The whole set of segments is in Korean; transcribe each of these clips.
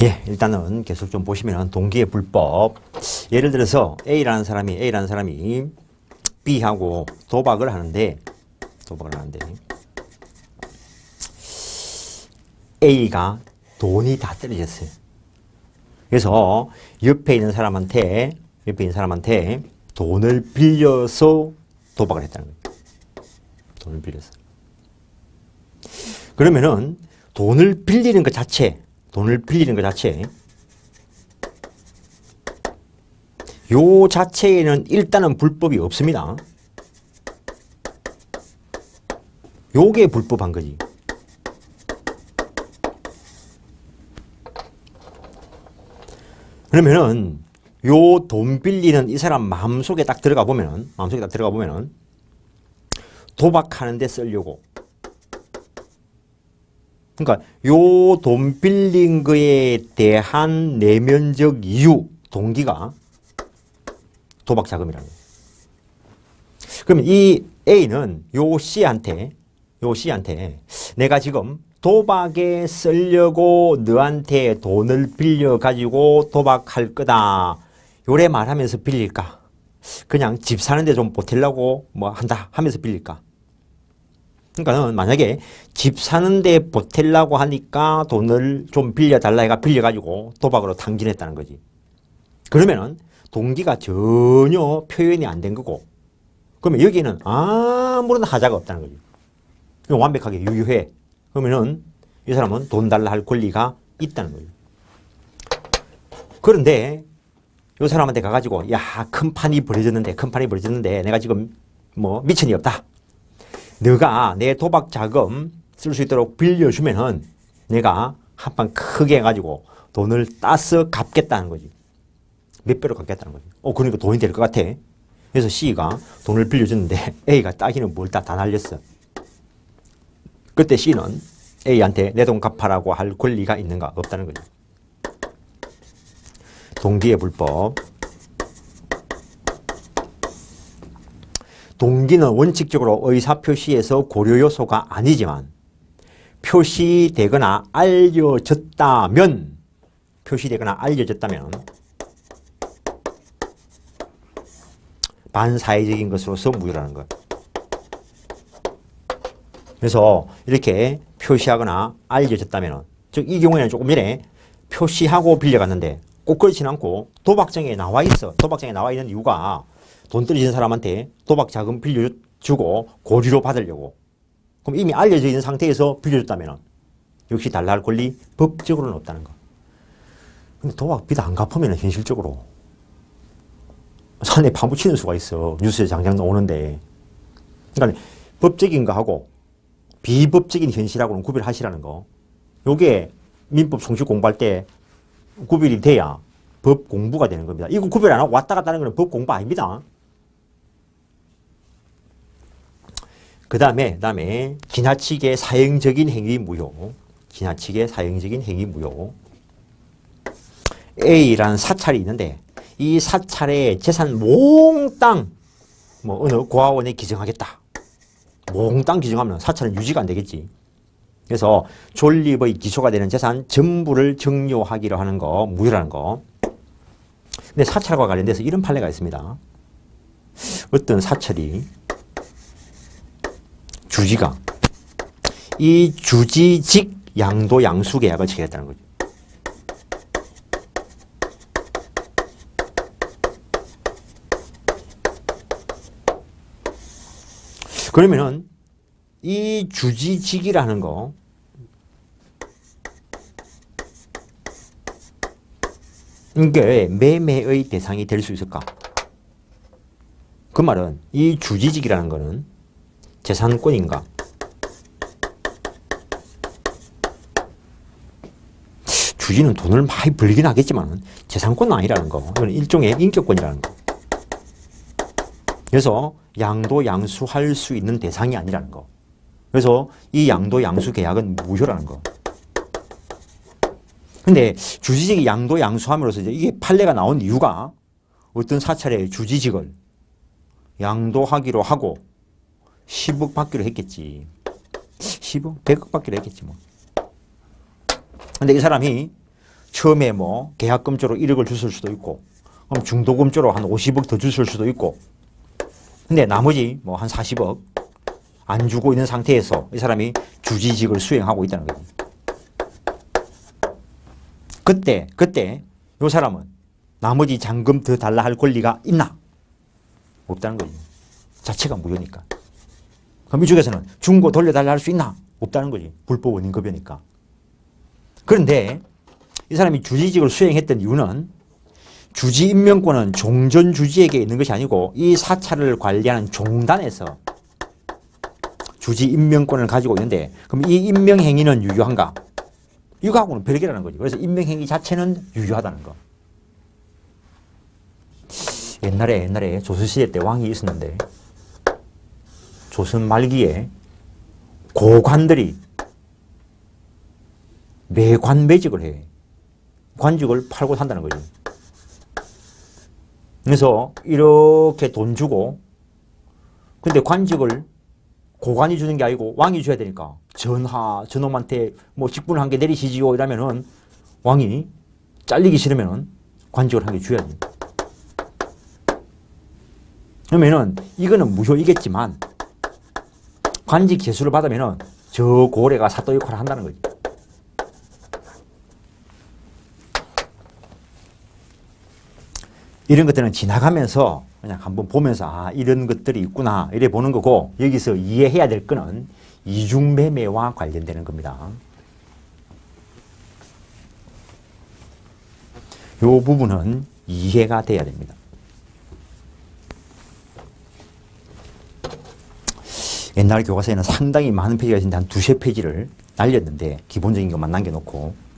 예, 일단은 계속 좀 보시면 동기의 불법. 예를 들어서 A라는 사람이 B하고 도박을 하는데 A가 돈이 다 떨어졌어요. 그래서 옆에 있는 사람한테 돈을 빌려서 도박을 했다는 거예요. 돈을 빌려서. 그러면은 돈을 빌리는 것 자체 요 자체에는 일단은 불법이 없습니다. 요게 불법한 거지. 그러면은 요 돈 빌리는 이 사람 마음속에 딱 들어가 보면은 도박하는 데 쓰려고. 그러니까 요 돈 빌린 거에 대한 내면적 이유, 동기가 도박 자금이라는 거예요. 그러면 이 A는 요 C한테 내가 지금 도박에 쓰려고 너한테 돈을 빌려가지고 도박할 거다. 요래 말하면서 빌릴까? 그냥 집 사는데 좀 보태려고 뭐 한다 하면서 빌릴까? 그러니까 만약에 집 사는데 보태려고 하니까 돈을 좀 빌려달라 해가 빌려가지고 도박으로 탕진했다는 거지. 그러면은 동기가 전혀 표현이 안 된 거고, 그러면 여기는 아무런 하자가 없다는 거지. 완벽하게 유효해. 그러면은 이 사람은 돈 달라 할 권리가 있다는 거예요. 그런데 이 사람한테 가가지고 큰 판이 벌어졌는데 내가 지금 뭐 미천이 없다. 너가 내 도박 자금 쓸 수 있도록 빌려주면은 내가 한 판 크게 해가지고 돈을 따서 갚겠다는 거지. 몇 배로 갚겠다는 거지. 그러니까 돈이 될 것 같아. 그래서 C가 돈을 빌려줬는데 A가 따기는 뭘 다 날렸어. 그때 C는 A한테 내 돈 갚아라고 할 권리가 있는가? 없다는 거죠. 동기의 불법. 동기는 원칙적으로 의사표시에서 고려 요소가 아니지만 표시되거나 알려졌다면 반사회적인 것으로서 무효라는 것. 그래서 이렇게 표시하거나 알려졌다면, 즉 이 경우에는 조금 전에 표시하고 빌려갔는데 꼭 그렇지는 않고 도박장에 나와 있어. 도박장에 나와 있는 이유가 돈 떨어진 사람한테 도박 자금 빌려주고 고리로 받으려고. 그럼 이미 알려져 있는 상태에서 빌려줬다면 역시 달라 할 권리 법적으로는 없다는 거. 근데 도박 빚 안 갚으면 현실적으로 산에 파묻히는 수가 있어. 뉴스에 장장 나오는데. 그러니까 법적인 거하고 비법적인 현실하고는 구별하시라는 거. 요게 민법 송식 공부할 때 구별이 돼야 법 공부가 되는 겁니다. 이거 구별 안 하고 왔다 갔다 하는 거는 법 공부 아닙니다. 그 다음에 지나치게 사형적인 행위 무효. A라는 사찰이 있는데 이 사찰에 재산 몽땅 뭐 어느 고아원에 기증하겠다. 몽땅 기증하면 사찰은 유지가 안 되겠지. 그래서 존립의 기초가 되는 재산 전부를 증여하기로 하는 거 무효라는 거. 근데 사찰과 관련돼서 이런 판례가 있습니다. 어떤 사찰이 주지가 이 주지직 양도 양수 계약을 체결했다는 거죠. 그러면은 이 주지직이라는 거 이게 매매의 대상이 될 수 있을까? 그 말은 이 주지직이라는 거는 재산권인가? 주지는 돈을 많이 벌긴 하겠지만 재산권은 아니라는 거. 이건 일종의 인격권이라는 거. 그래서 양도 양수할 수 있는 대상이 아니라는 거. 그래서 이 양도 양수 계약은 무효라는 거. 근데 주지직이 양도 양수함으로써 이게 판례가 나온 이유가 어떤 사찰의 주지직을 양도하기로 하고 10억 받기로 했겠지. 10억? 100억 받기로 했겠지 뭐. 근데 이 사람이 처음에 뭐 계약금조로 1억을 줬을 수도 있고, 그럼 중도금조로 한 50억 더 줬을 수도 있고, 근데 나머지 뭐 한 40억 안 주고 있는 상태에서 이 사람이 주지직을 수행하고 있다는 거지. 그때 이 사람은 나머지 잔금 더 달라 할 권리가 있나? 없다는 거지. 자체가 무효니까. 그럼 이쪽에서는 중고 돌려달라 할 수 있나? 없다는 거지. 불법 원인급여니까. 그런데 이 사람이 주지직을 수행했던 이유는 주지 임명권은 종전 주지에게 있는 것이 아니고 이 사찰을 관리하는 종단에서 주지 임명권을 가지고 있는데, 그럼 이 임명행위는 유효한가? 이거하고는 별개라는 거지. 그래서 임명행위 자체는 유효하다는 거. 옛날에 조선시대 때 왕이 있었는데 조선 말기에 고관들이 매관매직을 해. 관직을 팔고 산다는 거지. 그래서 이렇게 돈 주고, 근데 관직을 고관이 주는 게 아니고 왕이 줘야 되니까 저놈한테 뭐 직분을 한 개 내리시지요 이러면은 왕이 잘리기 싫으면은 관직을 한 개 줘야지. 그러면은 이거는 무효이겠지만 관직 제수를 받으면은 저 고래가 사또 역할을 한다는 거지. 이런 것들은 지나가면서 그냥 한번 보면서 아 이런 것들이 있구나 이래 보는 거고, 여기서 이해해야 될 거는 이중매매와 관련되는 겁니다. 이 부분은 이해가 돼야 됩니다. 옛날 교과서에는 상당히 많은 페이지가 있는데 한 두세 페이지를 날렸는데 기본적인 것만 남겨놓고,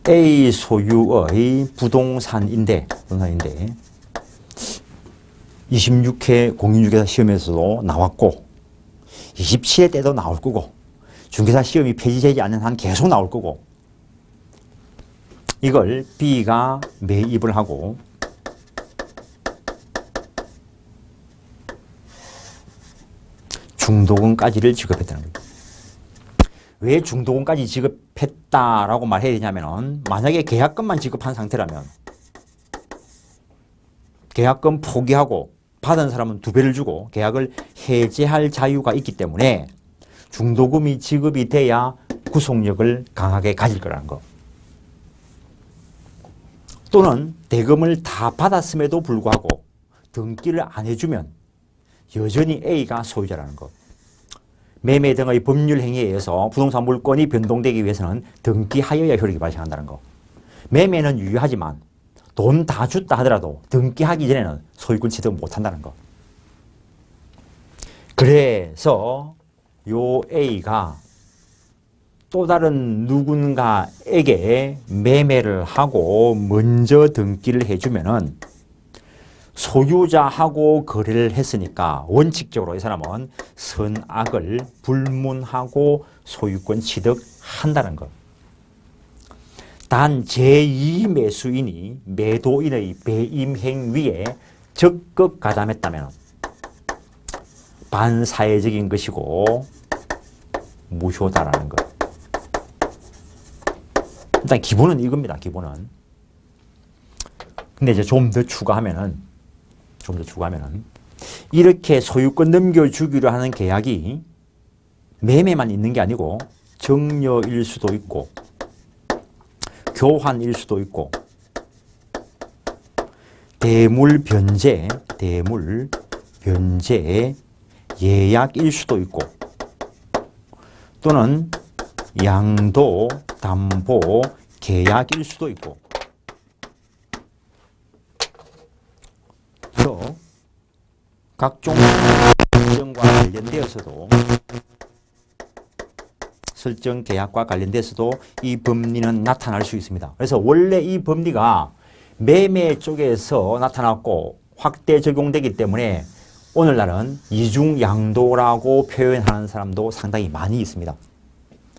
A 소유의 부동산인데 26회 공인중개사 시험에서도 나왔고 27회 때도 나올 거고 중개사 시험이 폐지되지 않는 한 계속 나올 거고, 이걸 B가 매입을 하고 중도금까지를 지급했다는 거예요. 왜 중도금까지 지급했다라고 말해야 되냐면은, 만약에 계약금만 지급한 상태라면 계약금 포기하고 받은 사람은 2배를 주고 계약을 해지할 자유가 있기 때문에 중도금이 지급이 돼야 구속력을 강하게 가질 거라는 거. 또는 대금을 다 받았음에도 불구하고 등기를 안 해주면 여전히 A가 소유자라는 거. 매매 등의 법률 행위에 의해서 부동산 물건이 변동되기 위해서는 등기하여야 효력이 발생한다는 거. 매매는 유효하지만 돈 다 줬다 하더라도 등기하기 전에는 소유권 취득 못한다는 거. 그래서 요 A가 또 다른 누군가에게 매매를 하고 먼저 등기를 해주면은 소유자하고 거래를 했으니까 원칙적으로 이 사람은 선악을 불문하고 소유권 취득한다는 것. 단 제2 매수인이 매도인의 배임 행위에 적극 가담했다면 반사회적인 것이고 무효다라는 것. 일단 기본은 이겁니다. 기본은. 근데 이제 좀 더 추가하면은 이렇게 소유권 넘겨주기로 하는 계약이 매매만 있는 게 아니고 정려일 수도 있고 교환일 수도 있고 대물 변제 예약일 수도 있고 또는 양도 담보 계약일 수도 있고, 또 각종 설정과 관련되어서도 설정 계약과 관련돼서도 이 법리는 나타날 수 있습니다. 그래서 원래 이 법리가 매매 쪽에서 나타났고 확대 적용되기 때문에 오늘날은 이중양도라고 표현하는 사람도 상당히 많이 있습니다.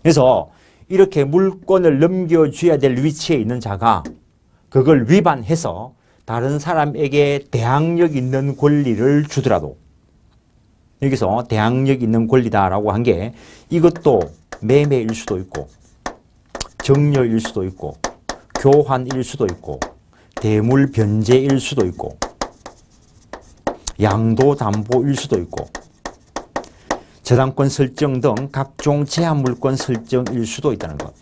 그래서 이렇게 물건을 넘겨줘야 될 위치에 있는 자가 그걸 위반해서 다른 사람에게 대항력 있는 권리를 주더라도, 여기서 대항력 있는 권리다라고 한 게 이것도 매매일 수도 있고 정려일 수도 있고 교환일 수도 있고 대물 변제일 수도 있고 양도담보일 수도 있고 저당권 설정 등 각종 제한물권 설정일 수도 있다는 것.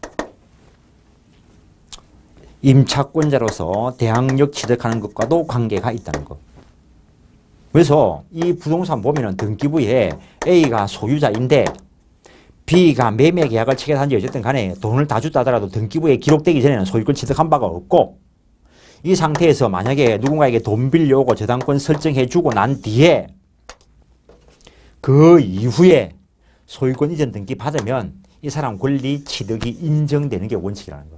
임차권자로서 대항력 취득하는 것과도 관계가 있다는 것. 그래서 이 부동산 보면은 등기부에 A가 소유자인데 B가 매매 계약을 체결한지 어쨌든 간에 돈을 다 줬다 하더라도 등기부에 기록되기 전에는 소유권 취득한 바가 없고 이 상태에서 만약에 누군가에게 돈 빌려오고 저당권 설정해 주고 난 뒤에 그 이후에 소유권 이전 등기 받으면 이 사람 권리 취득이 인정되는 게 원칙이라는 거.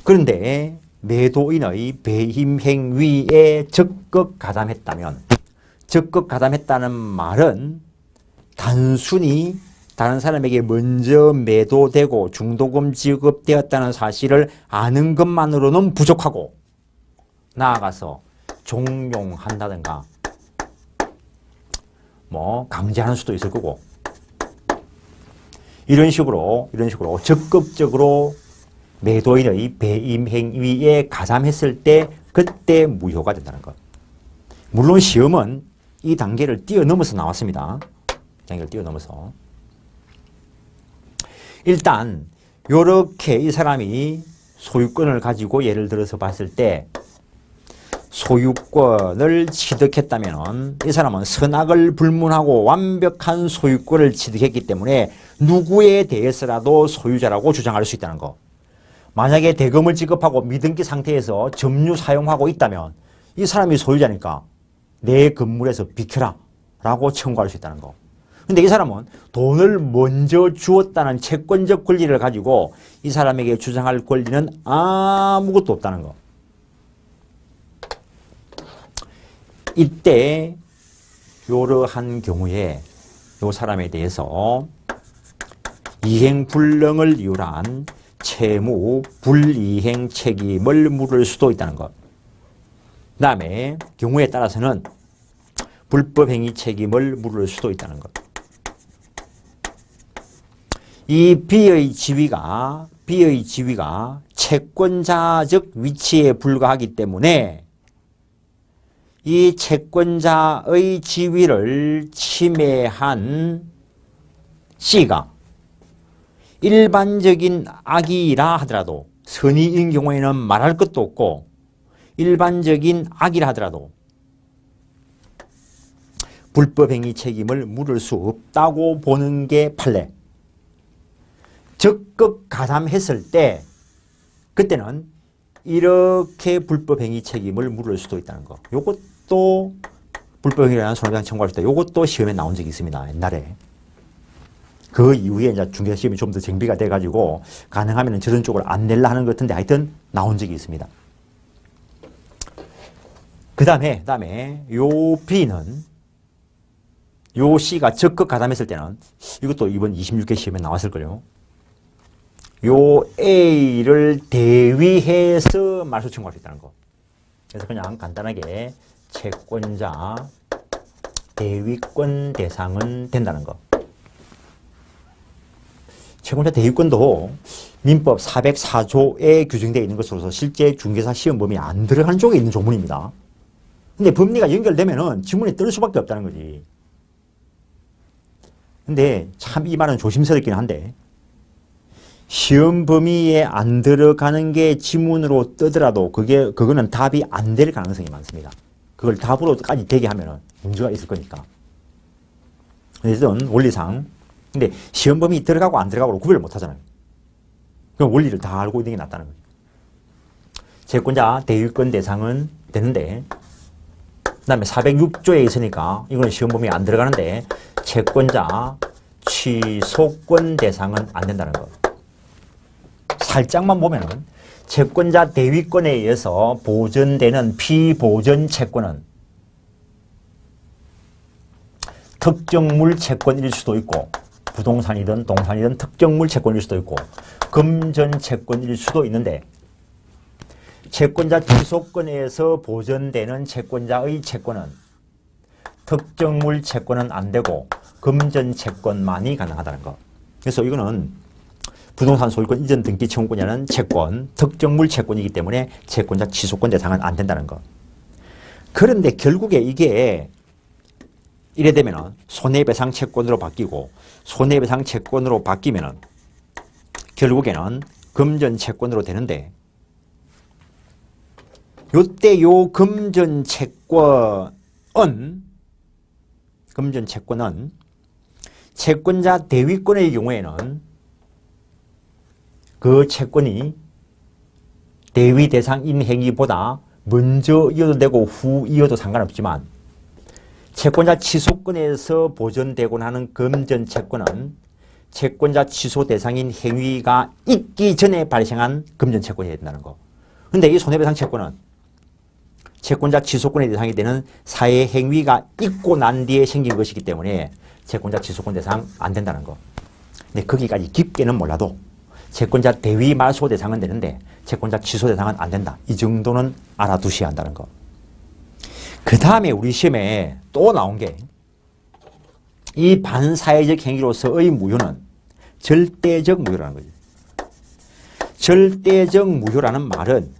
그런데 매도인의 배임 행위에 적극 가담했다면, 적극 가담했다는 말은 단순히 다른 사람에게 먼저 매도되고 중도금 지급되었다는 사실을 아는 것만으로는 부족하고 나아가서 종용한다든가 뭐 강제하는 수도 있을 거고 이런 식으로 적극적으로 매도인의 배임 행위에 가담했을 때 그때 무효가 된다는 것. 물론 시험은 이 단계를 뛰어넘어서 나왔습니다. 단계를 뛰어넘어서. 일단 이렇게 이 사람이 소유권을 가지고 예를 들어서 봤을 때 소유권을 취득했다면 이 사람은 선악을 불문하고 완벽한 소유권을 취득했기 때문에 누구에 대해서라도 소유자라고 주장할 수 있다는 거. 만약에 대금을 지급하고 미등기 상태에서 점유 사용하고 있다면 이 사람이 소유자니까 내 건물에서 비켜라 라고 청구할 수 있다는 거. 근데 이 사람은 돈을 먼저 주었다는 채권적 권리를 가지고 이 사람에게 주장할 권리는 아무것도 없다는 거. 이때 이러한 경우에 이 사람에 대해서 이행불능을 이유로 한 채무 불이행 책임을 물을 수도 있다는 것. 그 다음에 경우에 따라서는 불법행위 책임을 물을 수도 있다는 것. 이 B의 지위가 채권자적 위치에 불과하기 때문에 이 채권자의 지위를 침해한 C가 일반적인 악이라 하더라도 선의인 경우에는 말할 것도 없고 일반적인 악이라 하더라도 불법행위 책임을 물을 수 없다고 보는 게 판례. 적극 가담했을 때 그때는 이렇게 불법행위 책임을 물을 수도 있다는 거. 요것도 불법행위라는 손해배상 청구할 수 있다. 요것도 시험에 나온 적이 있습니다. 옛날에. 그 이후에 이제 중개사 시험이 좀 더 정비가 돼가지고 가능하면 저런 쪽을 안 낼라 하는 것 같은데 하여튼 나온 적이 있습니다. 그 다음에 요 B는 요 C가 적극 가담했을 때는 이것도 이번 26회 시험에 나왔을걸요. 요 A를 대위해서 말소 청구할 수 있다는 거. 그래서 그냥 간단하게 채권자 대위권 대상은 된다는 거. 채권자 대위권도 민법 404조에 규정되어 있는 것으로서 실제 중개사 시험 범위에 안 들어가는 쪽에 있는 조문입니다. 근데 법리가 연결되면은 지문에 뜰 수밖에 없다는 거지. 근데 참 이 말은 조심스럽긴 한데 시험 범위에 안 들어가는 게 지문으로 뜨더라도 그거는 답이 안 될 가능성이 많습니다. 그걸 답으로까지 되게 하면은 문제가 있을 거니까. 어쨌든 원리상. 근데 시험 범위 들어가고 안 들어가고 구별을 못 하잖아요. 그럼 원리를 다 알고 있는 게 낫다는 거죠. 채권자 대위권 대상은 되는데 그 다음에 406조에 있으니까 이거는 시험 범위에 안 들어가는데 채권자 취소권 대상은 안 된다는 거. 살짝만 보면은 채권자 대위권에 의해서 보전되는 피보전 채권은 특정물 채권일 수도 있고 부동산이든 동산이든 특정물 채권일 수도 있고 금전 채권일 수도 있는데 채권자 취소권에 의해서 보전되는 채권자의 채권은 특정물 채권은 안 되고 금전 채권만이 가능하다는 거. 그래서 이거는 부동산 소유권 이전 등기 청구권이라는 채권, 특정물 채권이기 때문에 채권자 취소권 대상은 안 된다는 거. 그런데 결국에 이게 이래 되면은 손해배상 채권으로 바뀌고 손해배상 채권으로 바뀌면은 결국에는 금전 채권으로 되는데 요때 요 금전 채권은 채권자 대위권의 경우에는 그 채권이 대위 대상인 행위보다 먼저 이어도 되고 후 이어도 상관없지만 채권자 취소권에서 보존되곤 하는 금전 채권은 채권자 취소 대상인 행위가 있기 전에 발생한 금전 채권이 된다는 거. 근데 이 손해배상 채권은 채권자 취소권의 대상이 되는 사회 행위가 있고 난 뒤에 생긴 것이기 때문에 채권자 취소권 대상 안 된다는 거. 근데 거기까지 깊게는 몰라도 채권자 대위 말소 대상은 되는데 채권자 취소 대상은 안 된다. 이 정도는 알아두셔야 한다는 거. 그 다음에 우리 시험에 또 나온 게 이 반사회적 행위로서의 무효는 절대적 무효라는 거죠. 절대적 무효라는 말은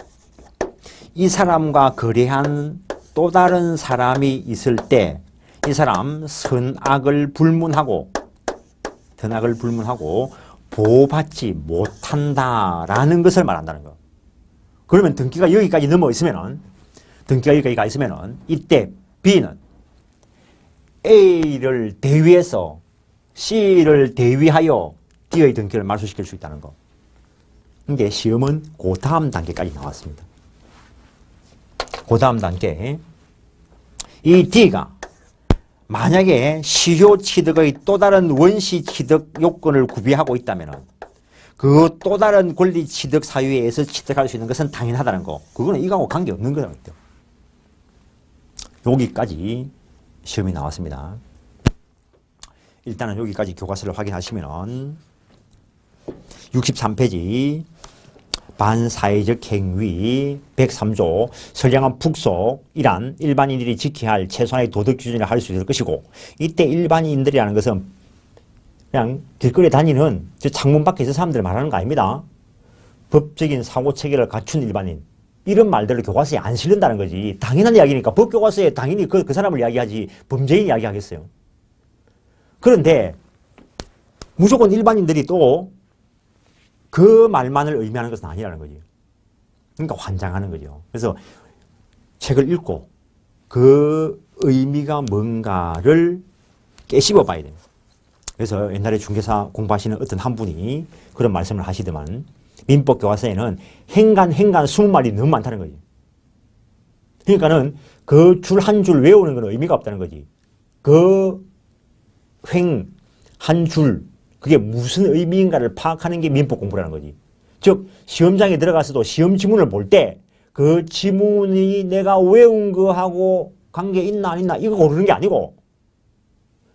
이 사람과 거래한 또 다른 사람이 있을 때 이 사람 선악을 불문하고 보호받지 못한다라는 것을 말한다는 거. 그러면 등기가 여기까지 넘어 있으면은 이때 B는 A를 대위해서 C를 대위하여 D의 등기를 말소시킬 수 있다는 거. 이게 시험은 그 다음 단계까지 나왔습니다. 그 다음 단계 이 D가 만약에 시효 취득의 또 다른 원시 취득 요건을 구비하고 있다면 그 또 다른 권리 취득 사유에 의해서 취득할 수 있는 것은 당연하다는 거. 그거는 이거하고 관계없는 거죠. 여기까지 시험이 나왔습니다. 일단은 여기까지 교과서를 확인하시면 63페이지 반사회적 행위 103조 선량한 북속이란 일반인들이 지켜야 할 최소한의 도덕 기준을 할 수 있을 것이고 이때 일반인들이라는 것은 그냥 길거리에 다니는 저 창문 밖에 있는 사람들을 말하는 거 아닙니다. 법적인 사고체계를 갖춘 일반인. 이런 말들을 교과서에 안 실린다는 거지. 당연한 이야기니까 법교과서에 당연히 그 사람을 이야기하지 범죄인 이야기하겠어요. 그런데 무조건 일반인들이 또 그 말만을 의미하는 것은 아니라는 거지. 그러니까 환장하는 거죠. 그래서 책을 읽고 그 의미가 뭔가를 깨씹어 봐야 돼요. 그래서 옛날에 중개사 공부하시는 어떤 한 분이 그런 말씀을 하시더만 민법 교과서에는 행간 20마리 너무 많다는 거지. 그러니까는 그 줄 한 줄 외우는 건 의미가 없다는 거지. 그 한 줄 그게 무슨 의미인가를 파악하는 게 민법 공부라는 거지. 즉 시험장에 들어가서도 시험 지문을 볼 때 그 지문이 내가 외운 거하고 관계 있나 안 있나 이거 고르는 게 아니고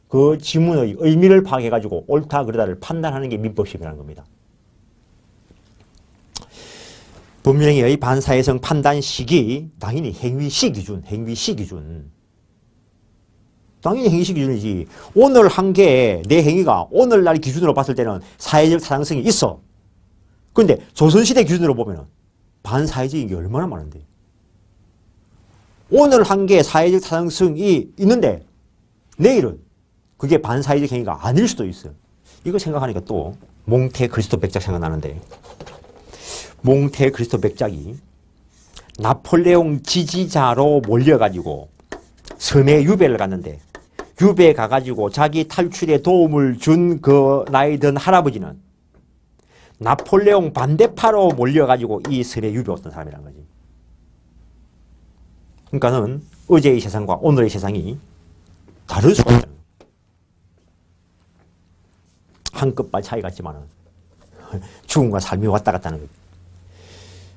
그 지문의 의미를 파악해가지고 옳다 그르다를 판단하는 게 민법 시험이라는 겁니다. 법률행위의 반사회성 판단 시기 당연히 행위시 기준. 당연히 행위시 기준이지. 오늘 한 게 내 행위가 오늘날 기준으로 봤을 때는 사회적 타당성이 있어. 그런데 조선시대 기준으로 보면 반사회적인 게 얼마나 많은데. 오늘 한 게 사회적 타당성이 있는데 내일은 그게 반사회적 행위가 아닐 수도 있어요. 이거 생각하니까 또 몽테 그리스도 백작 생각나는데 몽테 그리스도 백작이 나폴레옹 지지자로 몰려가지고 섬에 유배를 갔는데 유배 가가지고 자기 탈출에 도움을 준 그 나이 든 할아버지는 나폴레옹 반대파로 몰려가지고 이 섬에 유배 왔던 사람이란 거지. 그러니까는 어제의 세상과 오늘의 세상이 다를 수가 있다. 한 끗발 차이 같지만은 죽음과 삶이 왔다 갔다 하는 거지.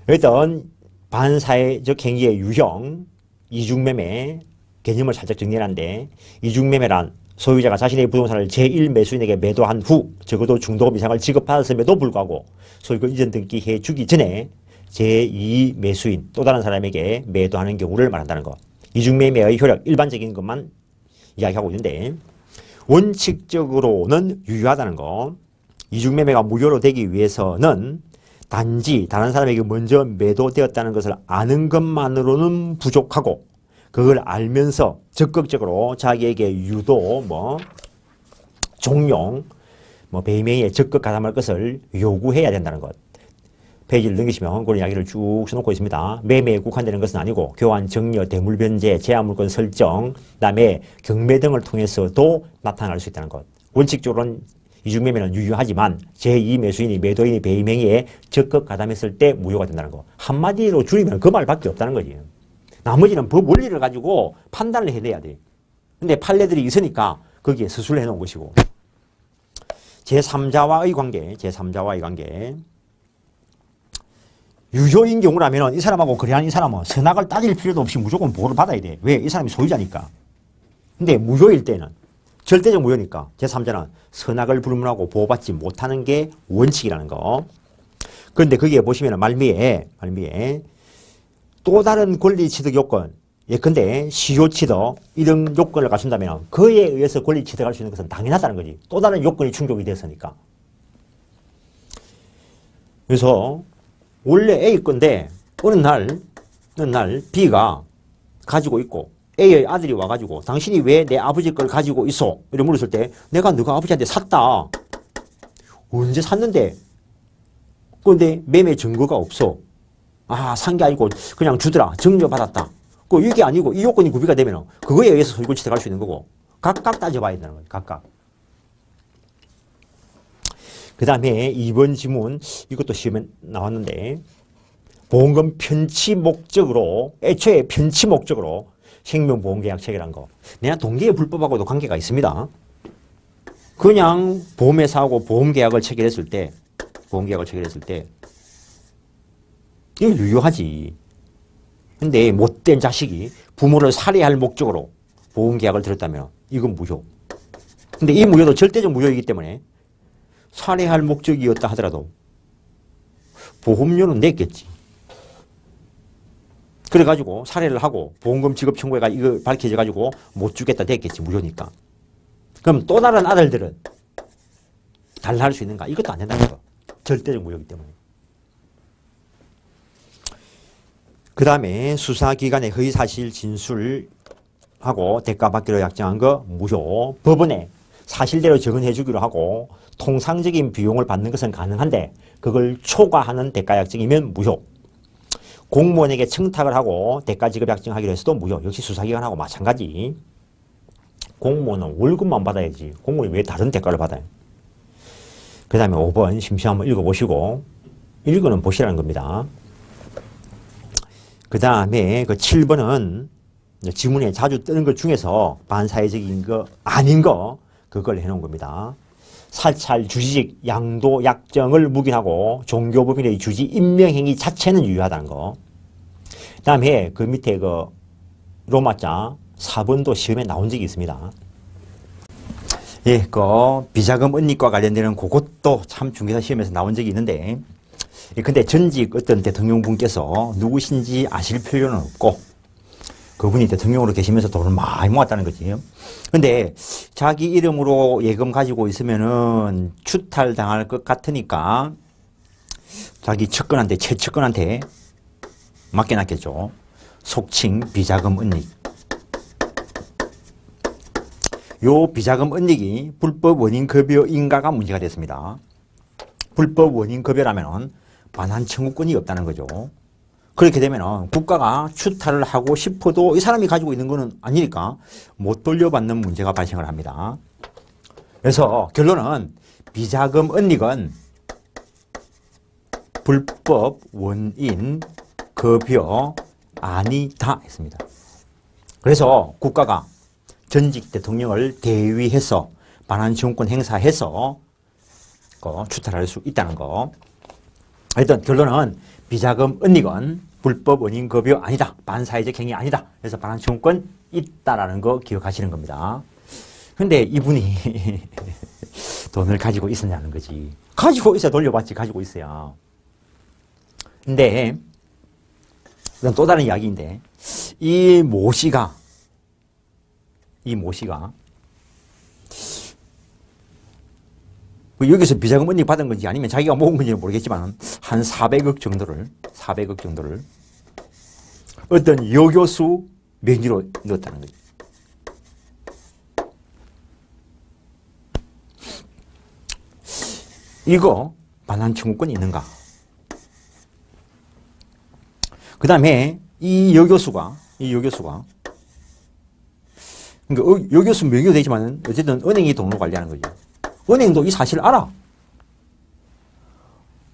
일단 반사회적 행위의 유형, 이중매매 개념을 살짝 정리하는데 이중매매란 소유자가 자신의 부동산을 제1매수인에게 매도한 후 적어도 중도금 이상을 지급받았음에도 불구하고 소유권 이전 등기해 주기 전에 제2매수인 또 다른 사람에게 매도하는 경우를 말한다는 것. 이중매매의 효력 일반적인 것만 이야기하고 있는데 원칙적으로는 유효하다는 거. 이중매매가 무효로 되기 위해서는 단지 다른 사람에게 먼저 매도되었다는 것을 아는 것만으로는 부족하고 그걸 알면서 적극적으로 자기에게 유도, 종용, 배매에 적극 가담할 것을 요구해야 된다는 것. 페이지를 넘기시면 그런 이야기를 쭉 써놓고 있습니다. 매매에 국한되는 것은 아니고 교환, 정려, 대물변제, 제한물권 설정, 그다음에 경매 등을 통해서도 나타날 수 있다는 것. 원칙적으로는 이중매매는 유효하지만 제2매수인이 매도인이 배임행위에 적극 가담했을 때 무효가 된다는 거. 한마디로 줄이면 그 말밖에 없다는 거지. 나머지는 법 원리를 가지고 판단을 해내야 돼. 근데 판례들이 있으니까 거기에 서술을 해놓은 것이고. 제3자와의 관계. 유효인 경우라면 이 사람하고 거래하는 이 사람은 선악을 따질 필요도 없이 무조건 보호를 받아야 돼. 왜? 이 사람이 소유자니까. 근데 무효일 때는 절대적 무효니까 제3자는 선악을 불문하고 보호받지 못하는 게 원칙이라는 거. 그런데 거기에 보시면 말미에 또 다른 권리 취득 요건, 예컨대 시효 취득 이런 요건을 갖춘다면 그에 의해서 권리 취득할 수 있는 것은 당연하다는 거지. 또 다른 요건이 충족이 됐으니까. 그래서 원래 A 건데 어느 날 B가 가지고 있고 A의 아들이 와가지고 당신이 왜 내 아버지 걸 가지고 있어? 이렇게 물었을 때 내가 너가 아버지한테 샀다. 언제 샀는데? 그런데 매매 증거가 없어. 아, 산 게 아니고 그냥 주더라. 증여받았다. 이게 아니고 이 요건이 구비가 되면 그거에 의해서 소유권 취득할 수 있는 거고 각각 따져봐야 되는 거예요. 각각. 그 다음에 2번 지문 이것도 시험에 나왔는데 보험금 편취 목적으로 애초에 편취 목적으로 생명보험계약 체결한 거. 내가 동기의 불법하고도 관계가 있습니다. 그냥 보험회사하고 보험계약을 체결했을 때 이거 유효하지. 근데 못된 자식이 부모를 살해할 목적으로 보험계약을 들었다면 이건 무효. 근데 이 무효도 절대적 무효이기 때문에 살해할 목적이었다 하더라도 보험료는 냈겠지. 그래가지고 살해를 하고 보험금 지급 청구가 이거 밝혀져가지고 못 주겠다 됐겠지. 무효니까. 그럼 또 다른 아들들은 달라 할 수 있는가? 이것도 안 된다는 거. 절대적 무효이기 때문에. 그 다음에 수사기관의 허위사실 진술하고 대가받기로 약정한 거 무효. 법원에 사실대로 적응해 주기로 하고 통상적인 비용을 받는 것은 가능한데 그걸 초과하는 대가약정이면 무효. 공무원에게 청탁을 하고 대가 지급 약정하기로 해서도 무효. 역시 수사기관하고 마찬가지. 공무원은 월급만 받아야지. 공무원이 왜 다른 대가를 받아요? 그 다음에 5번 심시한 한번 읽어보시고 읽어는 보시라는 겁니다. 그 다음에 그 7번은 지문에 자주 뜨는 것 중에서 반사회적인 거 아닌 거 그걸 해놓은 겁니다. 사찰, 주지직, 양도, 약정을 묵인하고 종교법인의 주지 임명행위 자체는 유효하다는 거. 그 다음에 그 밑에 그 로마자 4번도 시험에 나온 적이 있습니다. 예, 그 비자금 은닉과 관련되는 그것도 참 중개사 시험에서 나온 적이 있는데 근데 전직 어떤 대통령분께서 누구신지 아실 필요는 없고 그분이 대통령으로 계시면서 돈을 많이 모았다는 거지. 근데 자기 이름으로 예금 가지고 있으면은 추탈당할 것 같으니까 자기 측근한테, 최측근한테 맡겨놨겠죠. 속칭 비자금 은닉. 요 비자금 은닉이 불법 원인 급여 인가가 문제가 됐습니다. 불법 원인 급여라면 반환 청구권이 없다는 거죠. 그렇게 되면 국가가 추탈을 하고 싶어도 이 사람이 가지고 있는 거는 아니니까 못 돌려받는 문제가 발생을 합니다. 그래서 결론은 비자금 은닉은 불법 원인 급여 아니다 했습니다. 그래서 국가가 전직 대통령을 대위해서 반환 청구권 행사해서 추탈할 수 있다는 거. 하여튼 결론은 비자금 은닉은 불법 원인 급여 아니다. 반사회적 행위 아니다. 그래서 반환 청구권 있다라는 거 기억하시는 겁니다. 근데 이분이 돈을 가지고 있었냐는 거지. 가지고 있어야 돌려받지. 가지고 있어야. 근데 이건 또 다른 이야기인데 이 모 씨가 여기서 비자금 은닉 받은 건지 아니면 자기가 모은 건지는 모르겠지만 한 400억 정도를 어떤 여교수 명의로 넣었다는 거죠. 이거 반환 청구권이 있는가? 그 다음에 이 여교수가 그러니까 여교수 명의로 되지만 어쨌든 은행이 돈으로 관리하는 거죠. 은행도 이 사실을 알아.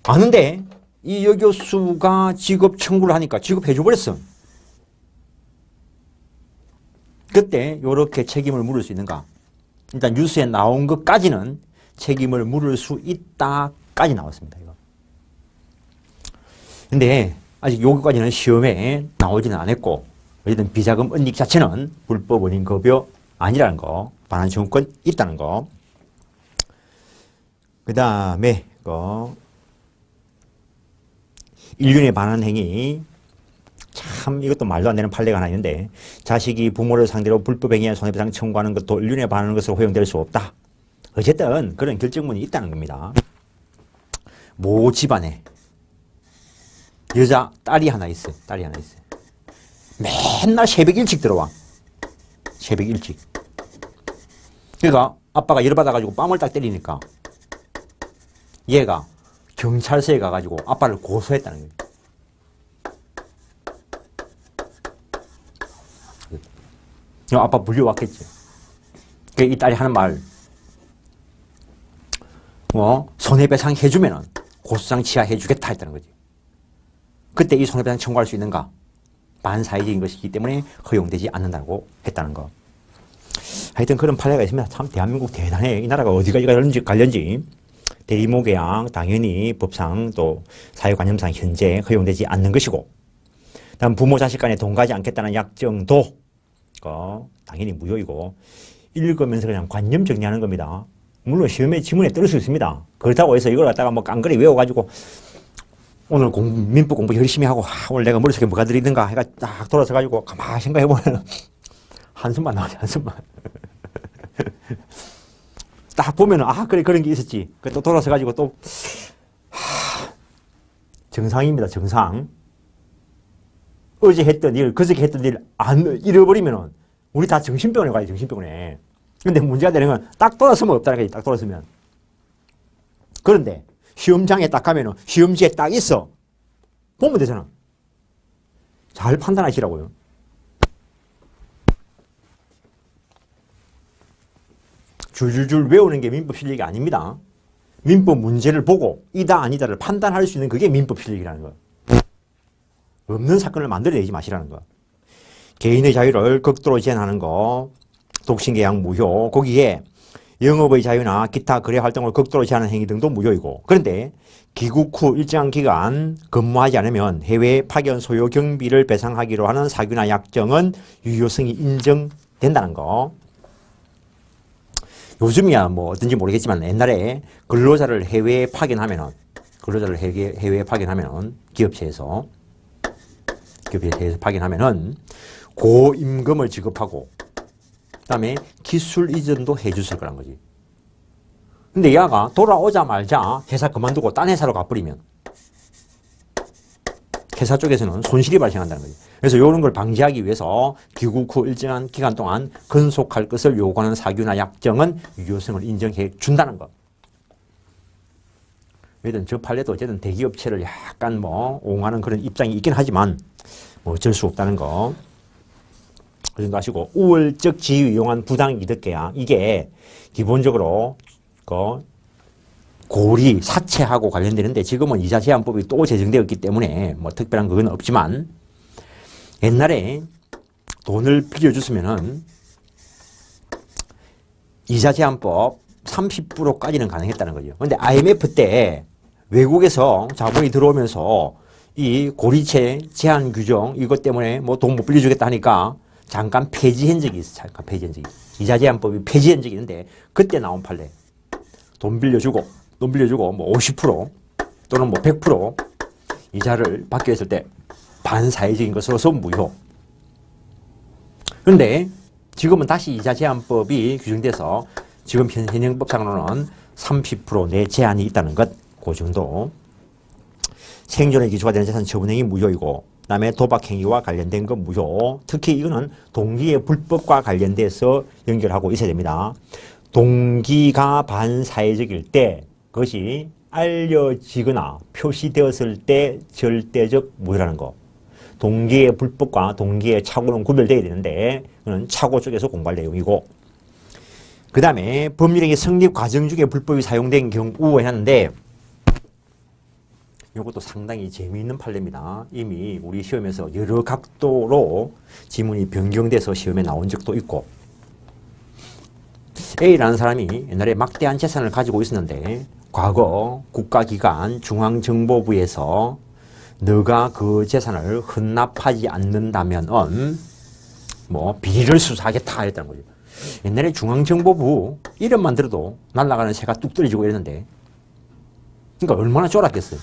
아는데 이 여교수가 지급 청구를 하니까 지급해줘버렸어. 그때 이렇게 책임을 물을 수 있는가? 일단 뉴스에 나온 것까지는 책임을 물을 수 있다까지 나왔습니다. 이거. 근데 아직 여기까지는 시험에 나오지는 않았고 어쨌든 비자금 은닉 자체는 불법 은닉 급여 아니라는 거, 반환 청구권 있다는 거. 그 다음에 인륜의 반환 행위, 참 이것도 말도 안 되는 판례가 하나 있는데 자식이 부모를 상대로 불법 행위에 손해배상 청구하는 것도 인륜에 반하는 것으로 허용될 수 없다. 어쨌든 그런 결정문이 있다는 겁니다. 모 집안에 여자 딸이 하나 있어요. 맨날 새벽 일찍 들어와. 새벽 일찍. 그러니까 아빠가 열받아가지고 뺨을 딱 때리니까 얘가 경찰서에 가가지고 아빠를 고소했다는 거예요. 아빠 물려왔겠지. 이 딸이 하는 말, 손해배상 해주면은 고소장 취하해주겠다 했다는 거지. 그때 이 손해배상 청구할 수 있는가? 반사회적인 것이기 때문에 허용되지 않는다고 했다는 거. 하여튼 그런 판례가 있습니다. 참 대한민국 대단해. 이 나라가 어디까지 갈련지. 대의모계약 당연히 법상 또 사회관념상 현재 허용되지 않는 것이고, 다음 부모 자식 간에 동가지 않겠다는 약정도 당연히 무효이고, 읽으면서 그냥 관념 정리하는 겁니다. 물론 시험에 지문에 뜰 수 있습니다. 그렇다고 해서 이걸 갖다가 뭐 깡그리 외워가지고 오늘 민법 공부 열심히 하고 오늘 내가 머릿속에 뭐가 들어있는가 해가 딱 돌아서가지고 가만히 생각해보면 한숨만 나오지, 한숨만. 딱 보면은 그래 그런 게 있었지. 또 돌아서가지고 또 정상입니다. 정상. 어제 했던 일, 그저께 했던 일 안 잃어버리면은 우리 다 정신병원에 가요. 정신병원에. 근데 문제가 되는 건 딱 돌아서면 없다는 거지. 딱 돌아서면. 그런데 시험장에 딱 가면은 시험지에 딱 있어. 보면 되잖아. 잘 판단하시라고요. 줄줄줄 외우는 게 민법 실력이 아닙니다. 민법 문제를 보고 이다 아니다를 판단할 수 있는 그게 민법 실력이라는 거야. 없는 사건을 만들어내지 마시라는 거야. 개인의 자유를 극도로 제한하는 거, 독신계약 무효, 거기에 영업의 자유나 기타 거래 활동을 극도로 제한하는 행위 등도 무효이고, 그런데 귀국 후 일정한 기간 근무하지 않으면 해외 파견 소요 경비를 배상하기로 하는 사규나 약정은 유효성이 인정된다는 거. 요즘이야 뭐 어떤지 모르겠지만 옛날에 근로자를 해외에 파견하면은 기업체에서 파견하면은 고임금을 지급하고 그다음에 기술 이전도 해줬을 거란 거지. 근데 얘가 돌아오자마자 회사 그만두고 딴 회사로 가버리면 회사 쪽에서는 손실이 발생한다는 거지. 그래서 이런 걸 방지하기 위해서 귀국 후 일정한 기간 동안 근속할 것을 요구하는 사규나 약정은 유효성을 인정해 준다는 것. 어쨌든 저 판례도 어쨌든 대기업체를 약간 옹호하는 그런 입장이 있긴 하지만 어쩔 수 없다는 거. 그 정도 하시고, 우월적 지위 이용한 부당이득계약, 이게 기본적으로 고리, 사채하고 관련되는데 지금은 이자 제한법이 또 제정되었기 때문에 특별한 그건 없지만, 옛날에 돈을 빌려줬으면은 이자 제한법 30%까지는 가능했다는 거죠. 근데 IMF 때 외국에서 자본이 들어오면서 이 고리채 제한 규정 이것 때문에 돈 못 빌려주겠다 하니까 잠깐 폐지한 적이 있어요. 이자 제한법이 폐지한 적이 있는데 그때 나온 판례. 돈 빌려주고 50% 또는 100% 이자를 받게 했을 때 반사회적인 것으로서 무효. 그런데 지금은 다시 이자 제한법이 규정돼서 지금 현행법상으로는 30%내 제한이 있다는 것, 그 정도. 생존의 기초가 되는 재산 처분행위 무효이고, 그 다음에 도박행위와 관련된 거 무효. 특히 이거는 동기의 불법과 관련돼서 연결하고 있어야 됩니다. 동기가 반사회적일 때 그것이 알려지거나 표시되었을 때 절대적 무효라는 거. 동기의 불법과 동기의 착오는 구별되어야 되는데 그건 착오 쪽에서 공부할 내용이고, 그 다음에 법률행위 성립 과정 중에 불법이 사용된 경우에 하는데 이것도 상당히 재미있는 판례입니다. 이미 우리 시험에서 여러 각도로 지문이 변경돼서 시험에 나온 적도 있고, A라는 사람이 옛날에 막대한 재산을 가지고 있었는데 과거 국가기관 중앙정보부에서 너가 그 재산을 헌납하지 않는다면 뭐 비리를 수사하겠다 했다는 거죠. 옛날에 중앙정보부 이름만 들어도 날아가는 새가 뚝 떨어지고 이랬는데, 그러니까 얼마나 쫄았겠어요.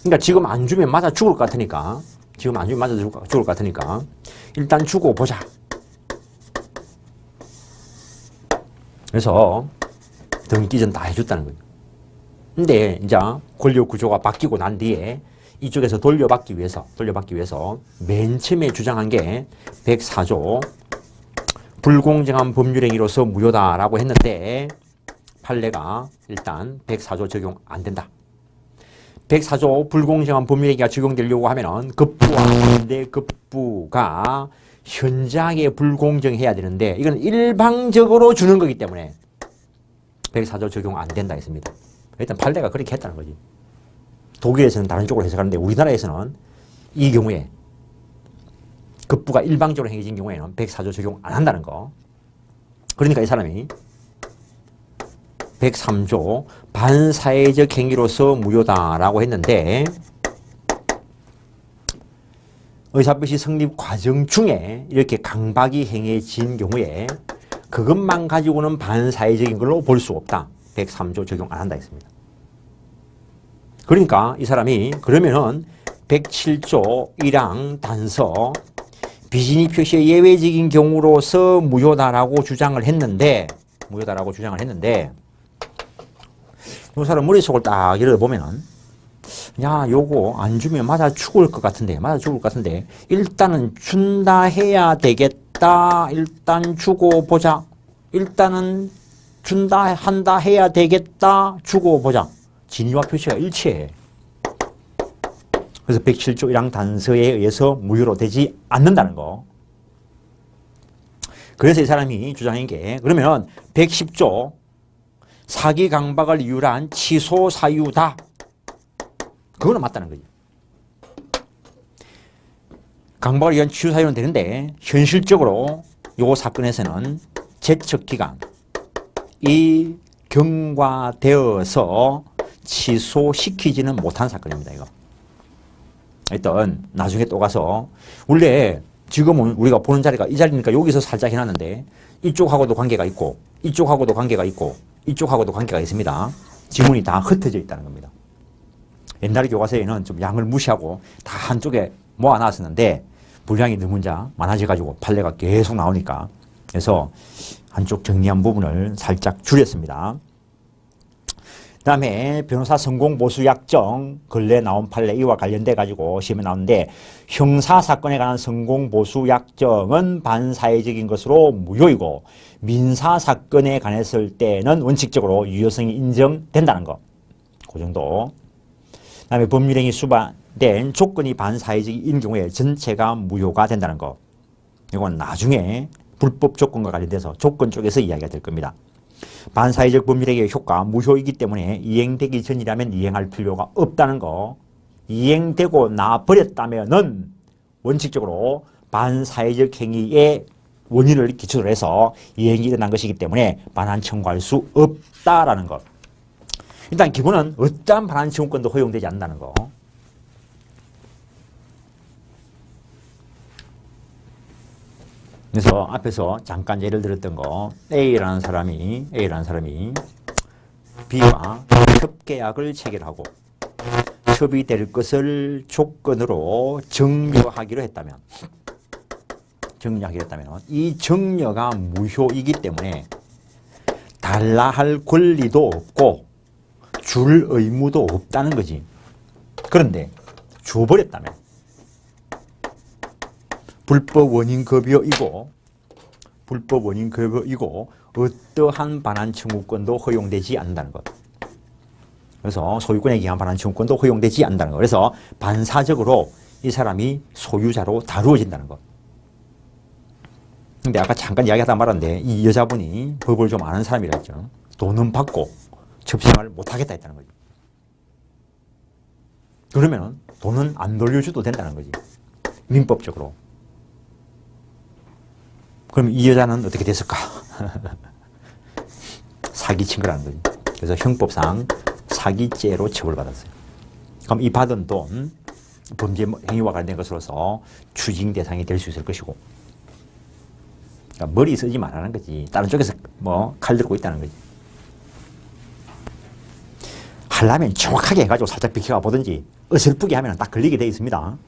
그러니까 지금 안 주면 맞아 죽을 것 같으니까, 지금 안 주면 맞아 죽을 것 같으니까 일단 주고 보자. 그래서 등기전 다 해줬다는 거예요. 근데 이제 권력 구조가 바뀌고 난 뒤에 이쪽에서 돌려받기 위해서 맨 처음에 주장한 게 104조 불공정한 법률행위로서 무효다라고 했는데 판례가 일단 104조 적용 안 된다. 104조 불공정한 법률행위가 적용되려고 하면은 급부와 반대급부가 현저하게 불공정해야 되는데 이건 일방적으로 주는 거기 때문에 104조 적용 안 된다 했습니다. 일단 판례가 그렇게 했다는 거지. 독일에서는 다른 쪽으로 해석하는데 우리나라에서는 이 경우에 급부가 일방적으로 행해진 경우에는 104조 적용 안 한다는 거. 그러니까 이 사람이 103조 반사회적 행위로서 무효다라고 했는데 의사표시 성립 과정 중에 이렇게 강박이 행해진 경우에 그것만 가지고는 반사회적인 걸로 볼 수 없다. 103조 적용 안 한다 했습니다. 그러니까 이 사람이 그러면은 107조 1항 단서 비진이 표시의 예외적인 경우로서 무효다라고 주장을 했는데 이 사람 머릿속을 딱 열어보면은 야, 요거 안 주면 맞아 죽을 것 같은데 일단은 준다 해야 되겠다. 일단 주고 보자. 일단은 준다 한다 해야 되겠다. 주고 보자. 진위와 표시가 일치해. 그래서 107조 1항 단서에 의해서 무효로 되지 않는다는 거. 그래서 이 사람이 주장한 게 그러면 110조 사기 강박을 이유로 한 취소 사유다. 그거는 맞다는 거지. 강박을 위한 취소 사유는 되는데 현실적으로 요 사건에서는 제척기간이 경과되어서 취소시키지는 못한 사건입니다. 이거. 일단 나중에 또 가서 원래 지금은 우리가 보는 자리가 이 자리니까 여기서 살짝 해놨는데 이쪽하고도 관계가 있고 이쪽하고도 관계가 있고 이쪽하고도 관계가 있습니다. 지문이 다 흩어져 있다는 겁니다. 옛날 교과서에는 좀 양을 무시하고 다 한쪽에 모아놨었는데 분량이 너무 많아져가지고 판례가 계속 나오니까 그래서 한쪽 정리한 부분을 살짝 줄였습니다. 그 다음에 변호사 성공보수약정 근래 나온 판례 이와 관련돼 가지고 시험에 나오는데 형사사건에 관한 성공보수약정은 반사회적인 것으로 무효이고 민사사건에 관했을 때는 원칙적으로 유효성이 인정된다는 거. 그 정도. 그 다음에 법률행위 수반된 조건이 반사회적인 경우에 전체가 무효가 된다는 거. 이건 나중에 불법 조건과 관련돼서 조건 쪽에서 이야기가 될 겁니다. 반사회적 법률행위의 효과 무효이기 때문에 이행되기 전이라면 이행할 필요가 없다는 거. 이행되고 나버렸다면은 원칙적으로 반사회적 행위의 원인을 기초로 해서 이행이 일어난 것이기 때문에 반환 청구할 수 없다라는 것. 일단 기본은 어떠한 반환 청구권도 허용되지 않는다는 거. 그래서 앞에서 잠깐 예를 들었던 거 A라는 사람이 B와 협계약을 체결하고 협의 될 것을 조건으로 정려하기로 했다면 이 정려가 무효이기 때문에 달라 할 권리도 없고 줄 의무도 없다는 거지. 그런데 줘버렸다면 불법 원인 급여이고 어떠한 반환 청구권도 허용되지 않는다는 것. 그래서 소유권에 기한 반환 청구권도 허용되지 않는다는 것. 그래서 반사적으로 이 사람이 소유자로 다루어진다는 것. 근데 아까 잠깐 이야기하다 말았는데 이 여자분이 법을 좀 아는 사람이라 했죠. 돈은 받고 접생을 못하겠다 했다는 거죠. 그러면 돈은 안 돌려줘도 된다는 거지. 민법적으로. 그럼 이 여자는 어떻게 됐을까? 사기친 거라는 거지. 그래서 형법상 사기죄로 처벌받았어요. 그럼 이 받은 돈, 범죄 행위와 관련된 것으로서 추징 대상이 될 수 있을 것이고. 그러니까 머리 쓰지 말라는 거지. 다른 쪽에서 뭐 칼 들고 있다는 거지. 하려면 정확하게 해가지고 살짝 비켜가 보든지 어설프게 하면 딱 걸리게 되어 있습니다.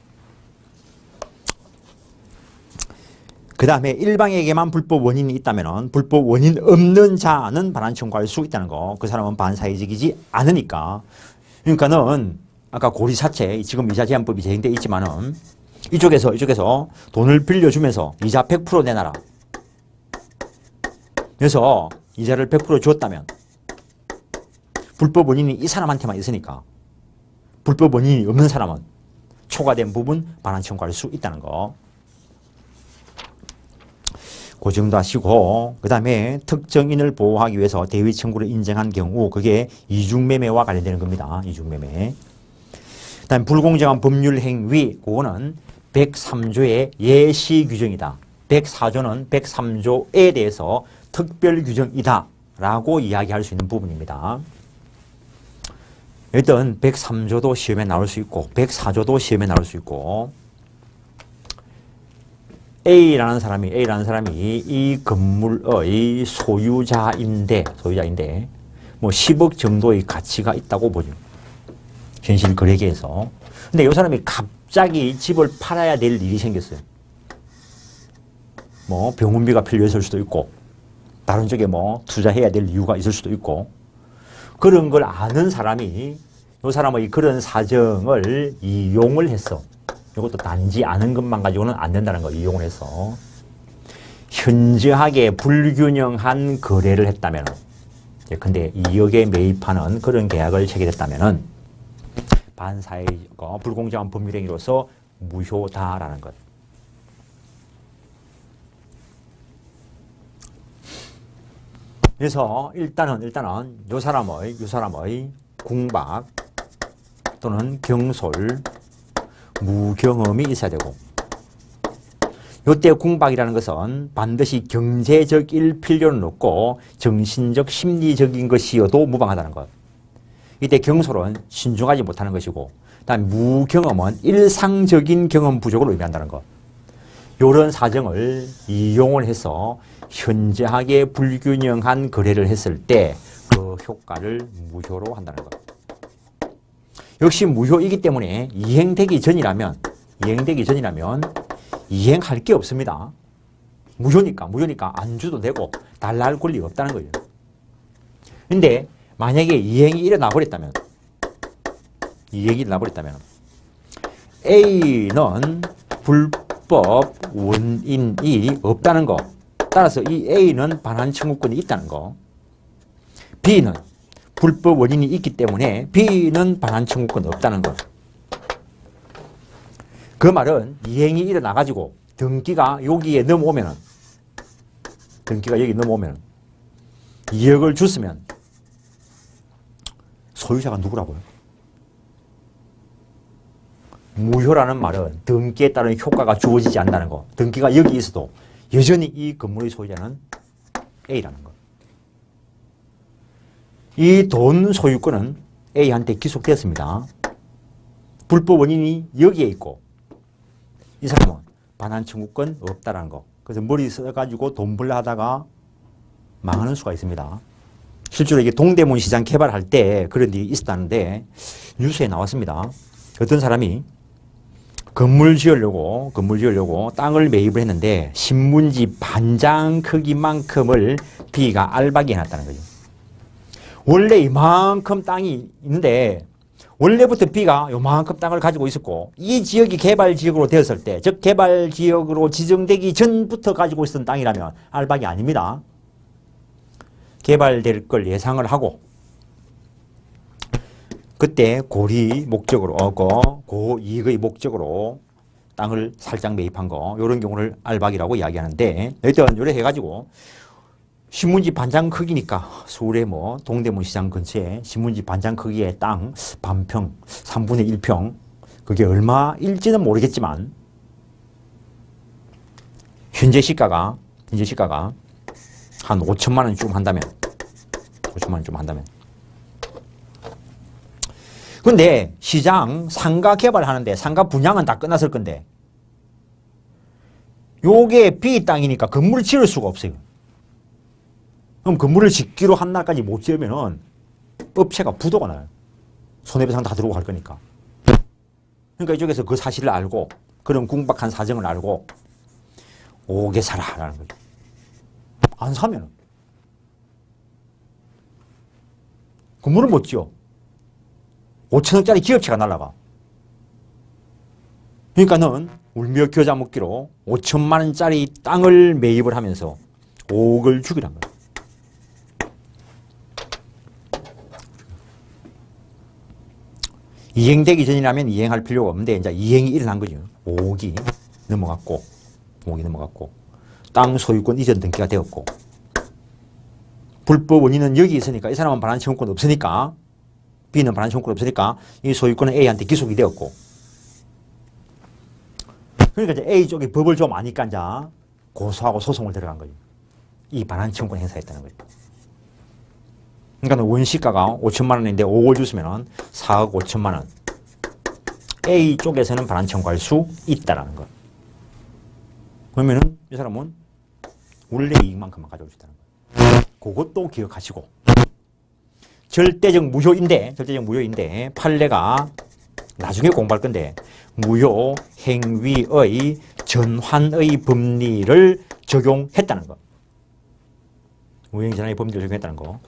그 다음에 일방에게만 불법 원인이 있다면 불법 원인 없는 자는 반환 청구할 수 있다는 거. 그 사람은 반사회적이지 않으니까. 그러니까는 아까 고리사채 지금 이자 제한법이 제정되어 있지만은 이쪽에서 돈을 빌려주면서 이자 100% 내놔라. 그래서 이자를 100% 줬다면 불법 원인이 이 사람한테만 있으니까 불법 원인이 없는 사람은 초과된 부분 반환 청구할 수 있다는 거. 그 정도 하시고 그 다음에 특정인을 보호하기 위해서 대위 청구를 인정한 경우 그게 이중매매와 관련되는 겁니다. 이중매매. 그 다음에 불공정한 법률 행위 그거는 103조의 예시 규정이다. 104조는 103조에 대해서 특별 규정이다 라고 이야기할 수 있는 부분입니다. 일단 103조도 시험에 나올 수 있고 104조도 시험에 나올 수 있고 A라는 사람이 이 건물의 소유자인데 뭐 10억 정도의 가치가 있다고 보죠. 현실 거래계에서. 근데 이 사람이 갑자기 집을 팔아야 될 일이 생겼어요. 뭐 병원비가 필요했을 수도 있고 다른 쪽에 뭐 투자해야 될 이유가 있을 수도 있고 그런 걸 아는 사람이 이 사람의 그런 사정을 이용을 했어. 이것도 단지 아는 것만 가지고는 안 된다는 거 이용을 해서 현저하게 불균형한 거래를 했다면 근데 2억에 매입하는 그런 계약을 체결했다면 반사회적 불공정한 법률행위로서 무효다라는 것. 그래서 일단은 이 사람의 궁박 또는 경솔 무경험이 있어야 되고 이때 궁박이라는 것은 반드시 경제적일 필요는 없고 정신적 심리적인 것이어도 무방하다는 것. 이때 경솔은 신중하지 못하는 것이고 다음 무경험은 일상적인 경험 부족을 의미한다는 것. 이런 사정을 이용을 해서 현저하게 불균형한 거래를 했을 때 그 효과를 무효로 한다는 것. 역시 무효이기 때문에 이행되기 전이라면 이행할 게 없습니다. 무효니까 안 줘도 되고 달라 할 권리가 없다는 거예요. 근데 만약에 이행이 일어나 버렸다면 A는 불법 원인이 없다는 거. 따라서 이 A는 반환 청구권이 있다는 거. B는 불법 원인이 있기 때문에 B는 반환 청구권 없다는 거. 그 말은 이행이 일어나가지고 등기가 여기에 넘어오면 2억을 줬으면 소유자가 누구라고요? 무효라는 말은 등기에 따른 효과가 주어지지 않는다는 거. 등기가 여기 있어도 여전히 이 건물의 소유자는 A라는 거. 이 돈 소유권은 A한테 기속되었습니다. 불법 원인이 여기에 있고 이 사람은 반환 청구권 없다라는 거. 그래서 머리 써가지고 돈 벌려 하다가 망하는 수가 있습니다. 실제로 이게 동대문 시장 개발할 때 그런 일이 있었다는데 뉴스에 나왔습니다. 어떤 사람이 건물 지으려고 땅을 매입을 했는데 신문지 반장 크기만큼을 B가 알박이 해놨다는 거죠. 원래 이만큼 땅이 있는데 원래부터 B가 요만큼 땅을 가지고 있었고 이 지역이 개발지역으로 되었을 때, 즉 개발지역으로 지정되기 전부터 가지고 있었던 땅이라면 알박이 아닙니다. 개발될 걸 예상을 하고 그때 고리 목적으로 고이익의 목적으로 땅을 살짝 매입한 거, 이런 경우를 알박이라고 이야기하는데, 일단 요래 해가지고 신문지 반장 크기니까 서울의 뭐 동대문 시장 근처에 신문지 반장 크기의 땅 반평 3분의 1평, 그게 얼마일지는 모르겠지만 현재 시가가 한 5천만 원쯤 한다면, 근데 시장 상가 개발하는데 상가 분양은 다 끝났을 건데 요게 B 땅이니까 건물을 지을 수가 없어요. 그럼 건물을 짓기로 한 날까지 못 지으면은 업체가 부도가 나요. 손해배상 다 들어오고 할 거니까. 그러니까 이쪽에서 그 사실을 알고, 그런 궁박한 사정을 알고 오게 사라라는 거죠. 안 사면은 건물을 못 지어. 5천억짜리 기업체가 날아가. 그러니까는 울며 겨자 먹기로 5천만 원짜리 땅을 매입을 하면서 5억을 주기란 거예요. 이행되기 전이라면 이행할 필요가 없는데 이제 이행이 일어난 거죠. 5억이 넘어갔고 땅 소유권 이전 등기가 되었고, 불법 원인은 여기 있으니까 이 사람은 반환 청구권 없으니까, B는 반환 청구권 없으니까 이 소유권은 A한테 기속이 되었고, 그러니까 이제 A 쪽이 법을 좀 아니까 이제 고소하고 소송을 들어간 거죠. 이 반환 청구권 행사했다는 거죠. 그러니까 원시가가 5천만 원인데 5억을 줬으면 4억 5천만 원. A 쪽에서는 반환 청구할 수 있다라는 거. 그러면은 이 사람은 원래 이익만큼만 가져올 수 있다는 거예요. 그것도 기억하시고. 절대적 무효인데 판례가 나중에 공부할 건데, 무효 행위의 전환의 법리를 적용했다는 거. 무효 전환의 법리를 적용했다는 거.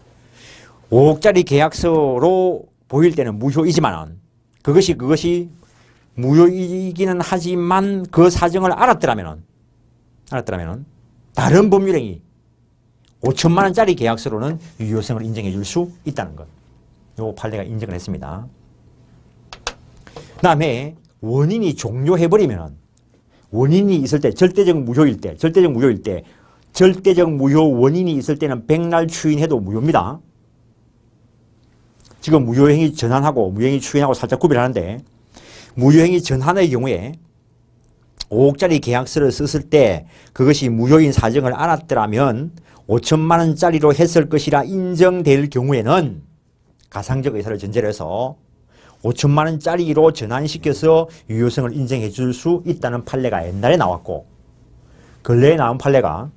5억짜리 계약서로 보일 때는 무효이지만 그것이 무효이기는 하지만 그 사정을 알았더라면 다른 법률행위 5천만 원짜리 계약서로는 유효성을 인정해 줄 수 있다는 것. 요 판례가 인정을 했습니다. 그 다음에 원인이 종료해버리면, 원인이 있을 때, 절대적 무효일 때, 절대적 무효 원인이 있을 때는 백날 추인해도 무효입니다. 지금 무효행위 전환하고 무효행위 추인하고 살짝 구별하는데, 무효행위 전환의 경우에 5억짜리 계약서를 썼을 때 그것이 무효인 사정을 알았더라면 5천만 원짜리로 했을 것이라 인정될 경우에는 가상적 의사를 전제로 해서 5천만 원짜리로 전환시켜서 유효성을 인정해 줄 수 있다는 판례가 옛날에 나왔고, 근래에 나온 판례가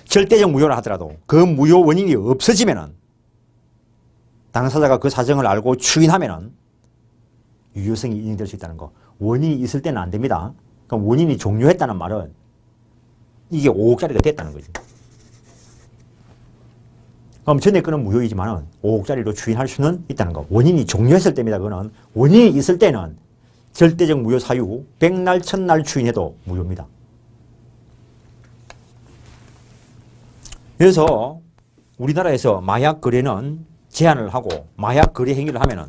절대적 무효를 하더라도 그 무효 원인이 없어지면은, 당사자가 그 사정을 알고 추인하면은 유효성이 인정될 수 있다는 거. 원인이 있을 때는 안 됩니다. 그럼 원인이 종료했다는 말은 이게 5억짜리가 됐다는 거죠. 그럼 전에 거는 무효이지만 5억짜리로 추인할 수는 있다는 거. 원인이 종료했을 때입니다. 그거는 원인이 있을 때는 절대적 무효 사유 100날 1000날 추인해도 무효입니다. 그래서 우리나라에서 마약 거래는 제한을 하고 마약 거래 행위를 하면은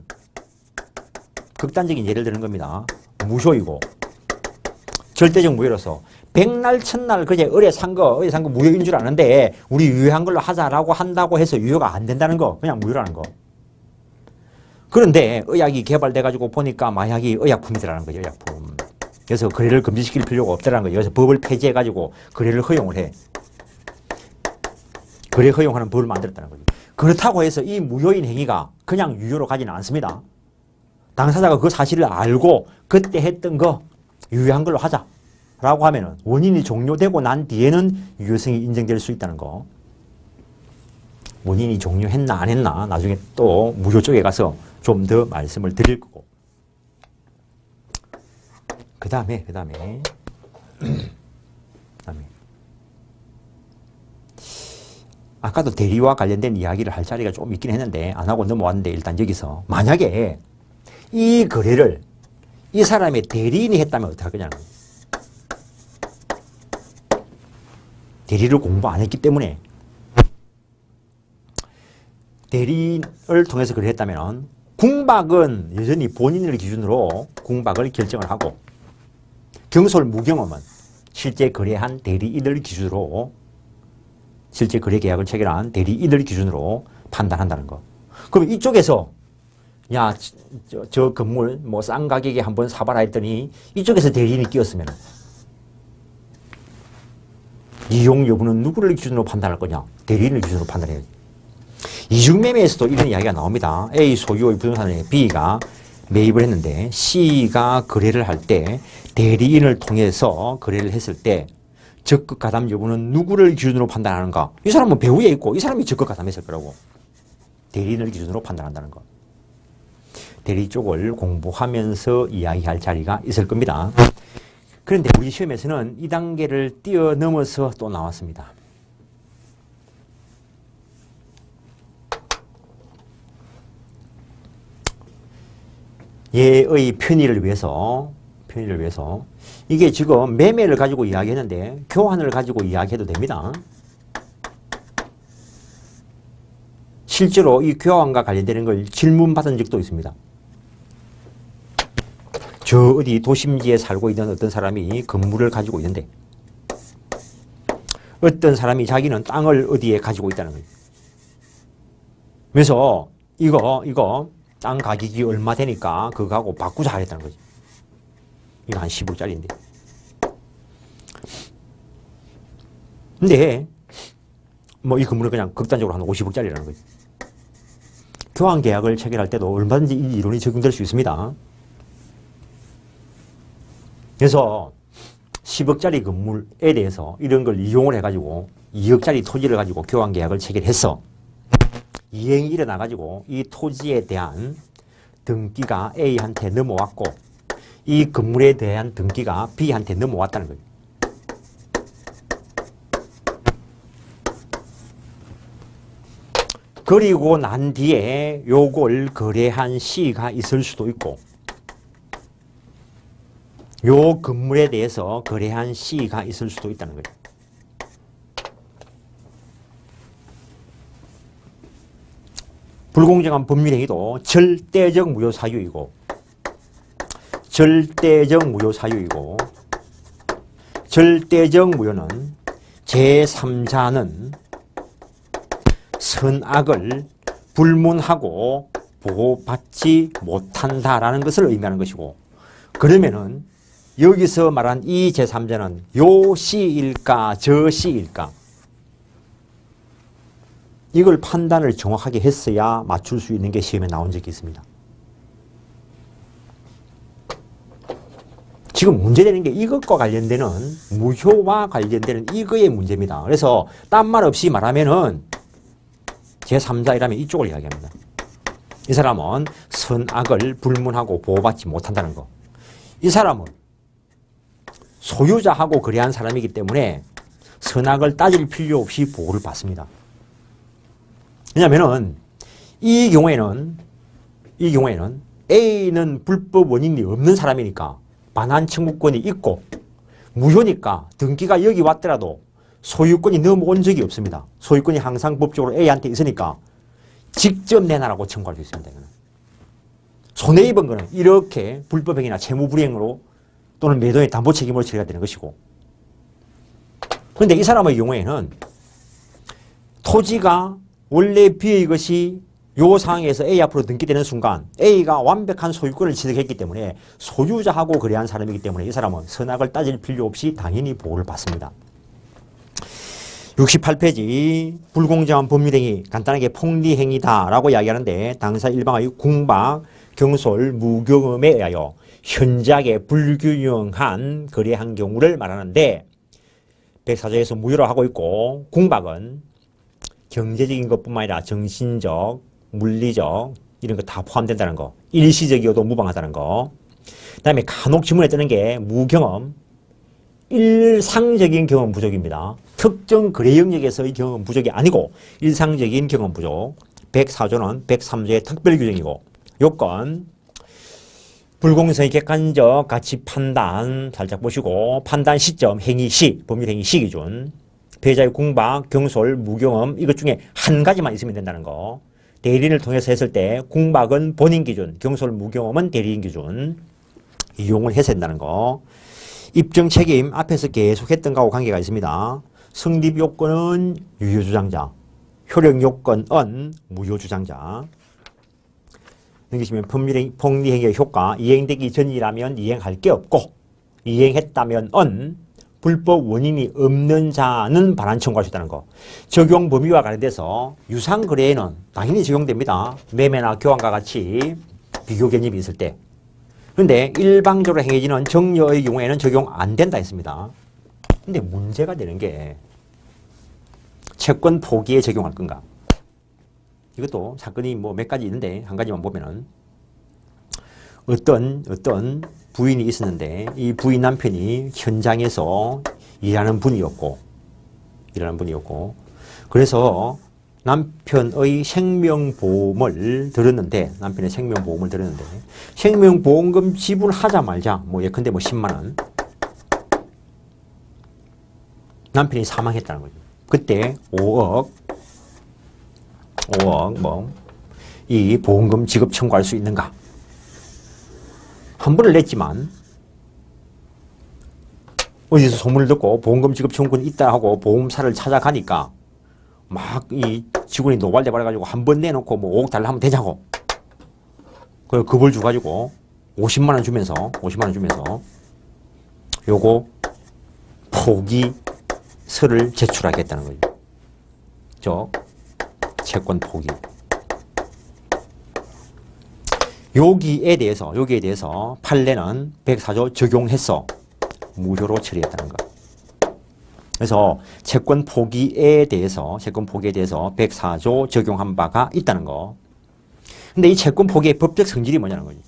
극단적인 예를 드는 겁니다. 무효이고 절대적 무효로서 100날 1000날 그제 의뢰 산 거 무효인 줄 아는데 우리 유효한 걸로 하자라고 한다고 해서 유효가 안 된다는 거, 그냥 무효라는 거. 그런데 의약이 개발돼 가지고 보니까 마약이 의약품이더라는 거죠. 의약품. 그래서 거래를 금지시킬 필요가 없다는 거죠. 그래서 법을 폐지해 가지고 거래를 허용을 해. 거래 허용하는 법을 만들었다는 거죠. 그렇다고 해서 이 무효인 행위가 그냥 유효로 가지는 않습니다. 당사자가 그 사실을 알고 그때 했던 거 유효한 걸로 하자라고 하면은 원인이 종료되고 난 뒤에는 유효성이 인정될 수 있다는 거. 원인이 종료했나 안 했나 나중에 또 무효 쪽에 가서 좀 더 말씀을 드릴 거고. 그 다음에 아까도 대리와 관련된 이야기를 할 자리가 좀 있긴 했는데 안 하고 넘어왔는데 일단 여기서 만약에 이 거래를 이 사람의 대리인이 했다면 어떡할 거냐는 거예요. 대리를 공부 안 했기 때문에 대리인을 통해서 거래를 했다면 궁박은 여전히 본인을 기준으로 궁박을 결정을 하고 경솔 무경험은 실제 거래한 대리인을 기준으로 실제 거래 계약을 체결한 대리인을 기준으로 판단한다는 거. 그럼 이쪽에서 야, 저 건물 뭐 싼 가격에 한번 사봐라 했더니 이쪽에서 대리인이 끼었으면 이용 여부는 누구를 기준으로 판단할 거냐? 대리인을 기준으로 판단해야지. 이중매매에서도 이런 이야기가 나옵니다. A 소유의 부동산에 B가 매입을 했는데 C가 거래를 할 때 대리인을 통해서 거래를 했을 때 적극 가담 여부는 누구를 기준으로 판단하는가? 이 사람은 배후에 있고 이 사람이 적극 가담했을 거라고. 대리인을 기준으로 판단한다는 거. 대리 쪽을 공부하면서 이야기할 자리가 있을 겁니다. 그런데 우리 시험에서는 이 단계를 뛰어넘어서 또 나왔습니다. 얘의 편의를 위해서 이게 지금 매매를 가지고 이야기했는데 교환을 가지고 이야기해도 됩니다. 실제로 이 교환과 관련되는 걸 질문받은 적도 있습니다. 저 어디 도심지에 살고 있는 어떤 사람이 건물을 가지고 있는데 어떤 사람이 자기는 땅을 어디에 가지고 있다는 거예요. 그래서 이거 땅 가격이 얼마 되니까 그거하고 바꾸자 하랬다는 거지. 이거 한 10억짜리인데. 근데 뭐 이 건물은 그냥 극단적으로 한 50억짜리라는 거지. 교환 계약을 체결할 때도 얼마든지 이 이론이 적용될 수 있습니다. 그래서 10억짜리 건물에 대해서 이런 걸 이용을 해가지고 2억짜리 토지를 가지고 교환 계약을 체결해서 이행이 일어나가지고 이 토지에 대한 등기가 A한테 넘어왔고 이 건물에 대한 등기가 B한테 넘어왔다는 거예요. 그리고 난 뒤에 요걸 거래한 C가 있을 수도 있고 요 건물에 대해서 거래한 C가 있을 수도 있다는 거예요. 불공정한 법률행위도 절대적 무효 사유이고 절대적 무효는 제3자는 선악을 불문하고 보호받지 못한다라는 것을 의미하는 것이고 그러면은 여기서 말한 이 제3자는 요 C일까 저 C일까 이걸 판단을 정확하게 했어야 맞출 수 있는 게 시험에 나온 적이 있습니다. 지금 문제되는 게 이것과 관련되는 무효와 관련되는 이거의 문제입니다. 그래서 딴 말 없이 말하면은 제3자이라면 이쪽을 이야기합니다. 이 사람은 선악을 불문하고 보호받지 못한다는 거. 이 사람은 소유자하고 거래한 사람이기 때문에 선악을 따질 필요 없이 보호를 받습니다. 왜냐하면은 이 경우에는 A는 불법 원인이 없는 사람이니까 반환 청구권이 있고 무효니까 등기가 여기 왔더라도 소유권이 넘어온 적이 없습니다. 소유권이 항상 법적으로 A한테 있으니까 직접 내놔라고 청구할 수 있습니다. 손해입은 거는 이렇게 불법행위나 채무불이행으로 또는 매도의 담보 책임으로 처리가 되는 것이고 그런데 이 사람의 경우에는 토지가 원래 B의 것이 요 상황에서 A 앞으로 등기되는 순간 A가 완벽한 소유권을 취득했기 때문에 소유자하고 거래한 사람이기 때문에 이 사람은 선악을 따질 필요 없이 당연히 보호를 받습니다. 68페이지 불공정한 법률행위 간단하게 폭리행위다라고 이야기하는데 당사 일방의 궁박, 경솔, 무경험에 의하여 현저하게 불균형한 거래한 경우를 말하는데 104조에서 무효로 하고 있고 궁박은 경제적인 것뿐만 아니라 정신적, 물리적 이런 거 다 포함된다는 거. 일시적이어도 무방하다는 거. 그 다음에 간혹 지문에 뜨는 게 무경험, 일상적인 경험 부족입니다. 특정 거래 영역에서의 경험 부족이 아니고 일상적인 경험 부족. 104조는 103조의 특별 규정이고 요건 불공정의 객관적 가치 판단 살짝 보시고 판단 시점, 행위 시, 법률 행위 시 기준 피해자의 궁박, 경솔, 무경험 이것 중에 한 가지만 있으면 된다는 거. 대리인을 통해서 했을 때 궁박은 본인 기준, 경솔, 무경험은 대리인 기준 이용을 해서 된다는 거. 입증 책임 앞에서 계속 했던 거하고 관계가 있습니다. 성립 요건은 유효주장자, 효력 요건은 무효주장자. 넘기시면 폭리행위의 효과, 이행되기 전이라면 이행할 게 없고 이행했다면 불법 원인이 없는 자는 반환 청구할 수 있다는 거. 적용 범위와 관련돼서 유상거래에는 당연히 적용됩니다. 매매나 교환과 같이 비교 개념이 있을 때. 그런데 일방적으로 행해지는 정려의 경우에는 적용 안 된다 했습니다. 근데 문제가 되는 게 채권 포기에 적용할 건가? 이것도 사건이 뭐 몇 가지 있는데 한 가지만 보면은 어떤 부인이 있었는데 이 부인 남편이 현장에서 일하는 분이었고 그래서 남편의 생명보험을 들었는데 생명보험금 지불하자 말자 뭐 예컨대 뭐 10만 원 남편이 사망했다는 거죠. 그때 5억 뭐 이 보험금 지급 청구할 수 있는가? 한 번을 냈지만 어디서 소문을 듣고 보험금 지급 청구는 있다 하고 보험사를 찾아가니까 막 이 직원이 노발대발해가지고 한 번 내놓고 뭐 5억 달라 하면 되냐고. 그 급을 줘가지고 50만 원 주면서 요거 포기서를 제출하겠다는 거죠. 저 채권 포기. 여기에 대해서 판례는 104조 적용해서 무효로 처리했다는 것. 그래서 채권 포기에 대해서 104조 적용한 바가 있다는 거. 근데 이 채권 포기의 법적 성질이 뭐냐는 거지.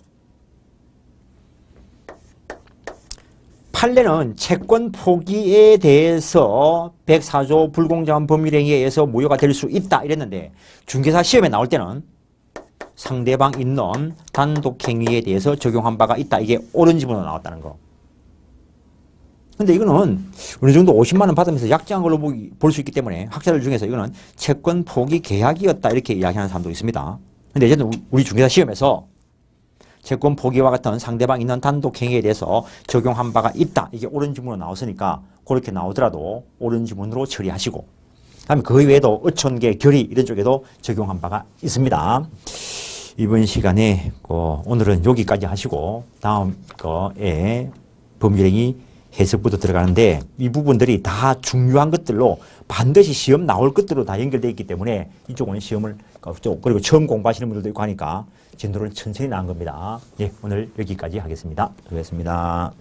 판례는 채권 포기에 대해서 104조 불공정한 법률행위에 의해서 무효가 될 수 있다 이랬는데 중개사 시험에 나올 때는 상대방 있는 단독행위에 대해서 적용한 바가 있다. 이게 옳은 지문으로 나왔다는 거. 근데 이거는 어느 정도 50만 원 받으면서 약정한 걸로 볼 수 있기 때문에 학자들 중에서 이거는 채권 포기 계약이었다 이렇게 이야기하는 사람도 있습니다. 근데 이제는 우리 중개사 시험에서 채권 포기와 같은 상대방 있는 단독행위에 대해서 적용한 바가 있다. 이게 옳은 지문으로 나왔으니까 그렇게 나오더라도 옳은 지문으로 처리하시고 다음에 그 외에도 어촌계, 결의 이런 쪽에도 적용한 바가 있습니다. 이번 시간에 오늘은 여기까지 하시고 다음 거에 법률행위 해석부터 들어가는데 이 부분들이 다 중요한 것들로 반드시 시험 나올 것들로 다 연결되어 있기 때문에 이쪽은 시험을 그리고 처음 공부하시는 분들도 있고 하니까 진도를 천천히 나간 겁니다. 예, 오늘 여기까지 하겠습니다. 수고했습니다.